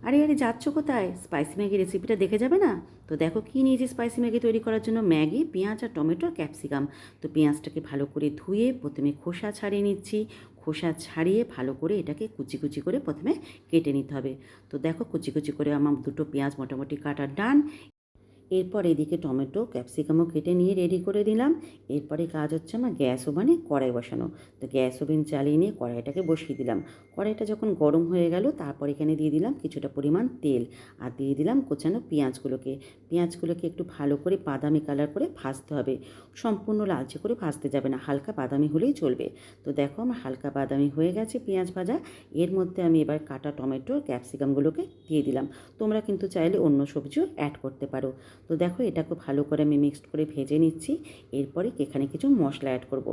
আরে আরে যাচ্ছ কোথায়? স্পাইসি ম্যাগি রেসিপিটা দেখে যাবে না? তো দেখো কী নিয়েছি স্পাইসি ম্যাগি তৈরি করার জন্য। ম্যাগি, পেঁয়াজ আর টমেটো আর ক্যাপসিকাম। তো পেঁয়াজটাকে ভালো করে ধুয়ে প্রথমে খোসা ছাড়িয়ে নিচ্ছি। খোসা ছাড়িয়ে ভালো করে এটাকে কুচি কুচি করে প্রথমে কেটে নিতে হবে। তো দেখো কুচি কুচি করে আমার দুটো পেঁয়াজ মোটামুটি কাটা ডান। এরপর এদিকে টমেটো ক্যাপসিকামও কেটে নিয়ে রেডি করে দিলাম। এরপরে কাজ হচ্ছে আমার গ্যাস ওভেনে কড়াই বসানো। তো গ্যাস ওভেন চালিয়ে নিয়ে কড়াইটাকে বসিয়ে দিলাম। কড়াইটা যখন গরম হয়ে গেল তারপর এখানে দিয়ে দিলাম কিছুটা পরিমাণ তেল আর দিয়ে দিলাম কোচানো পেঁয়াজগুলোকে একটু ভালো করে বাদামি কালার করে ভাজতে হবে। সম্পূর্ণ লালচে করে ভাজতে যাবে না, হালকা বাদামি হলেই চলবে। তো দেখো আমার হালকা বাদামি হয়ে গেছে পেঁয়াজ ভাজা। এর মধ্যে আমি এবার কাটা টমেটো ক্যাপসিকামগুলোকে দিয়ে দিলাম। তোমরা কিন্তু চাইলে অন্য সবজিও অ্যাড করতে পারো। তো দেখো এটাকে ভালো করে আমি মিক্সড করে ভেজে নিচ্ছি। এরপরে এখানে কিছু মশলা অ্যাড করব।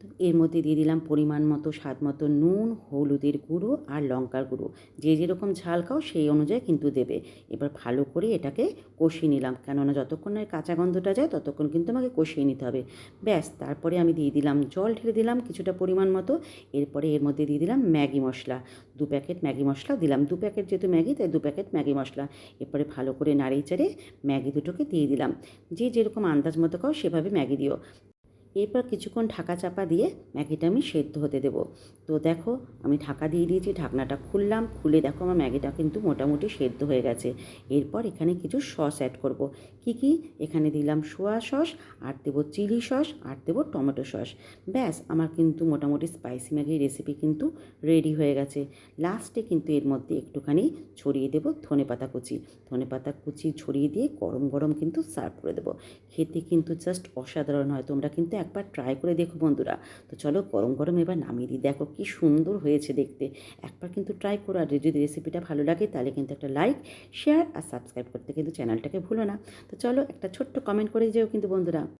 তো এর মধ্যে দিয়ে দিলাম পরিমাণ মতো স্বাদ মতো নুন, হলুদের গুঁড়ো আর লঙ্কার গুঁড়ো। যে যেরকম ঝাল খাও সেই অনুযায়ী কিন্তু দেবে। এবার ভালো করে এটাকে কষিয়ে নিলাম, কেননা যতক্ষণ না কাঁচা গন্ধটা যায় ততক্ষণ কিন্তু আমাকে কষিয়ে নিতে হবে। ব্যাস, তারপরে আমি দিয়ে দিলাম জল, ঢেলে দিলাম কিছুটা পরিমাণ মতো। এরপরে এর মধ্যে দিয়ে দিলাম ম্যাগি মশলা। 2 প্যাকেট ম্যাগি মশলা দিলাম। 2 প্যাকেট যেহেতু ম্যাগি তাই 2 প্যাকেট ম্যাগি মশলা। এরপরে ভালো করে নাড়িয়ে চাড়িয়ে ম্যাগি দুটোকে দিয়ে দিলাম। যে যেরকম আন্দাজ মতো খাও সেভাবে ম্যাগি দিও। এরপর কিছুক্ষণ ঢাকা চাপা দিয়ে ম্যাগিটা আমি সেদ্ধ হতে দেবো। তো দেখো আমি ঢাকা দিয়ে দিয়েছি, ঢাকনাটা খুললাম, খুলে দেখো আমার ম্যাগিটা কিন্তু মোটামুটি সেদ্ধ হয়ে গেছে। এরপর এখানে কিছু সস অ্যাড করব। কি এখানে দিলাম সোয়া সস, আর দেবো চিলি সস, আর দেবো টমেটো সস। ব্যাস, আমার কিন্তু মোটামুটি স্পাইসি ম্যাগির রেসিপি কিন্তু রেডি হয়ে গেছে। লাস্টে কিন্তু এর মধ্যে একটুখানি ছড়িয়ে দেবো ধনেপাতা কুচি ছড়িয়ে দিয়ে গরম গরম কিন্তু সার্ভ করে দেবো। খেতে কিন্তু জাস্ট অসাধারণ হয়। তোমরা কিন্তু একবার ট্রাই করে দেখো বন্ধুরা। তো চলো গরম গরম এবার নামিয়ে দিই। দেখো কি সুন্দর হয়েছে দেখতে। একবার কিন্তু ট্রাই করো। আর যদি রেসিপিটা ভালো লাগে তাহলে কিন্তু একটা লাইক, শেয়ার আর সাবস্ক্রাইব করতে কিন্তু চ্যানেলটাকে ভুলো না। তো চলো একটা ছোট্ট কমেন্ট করে যেও কিন্তু বন্ধুরা।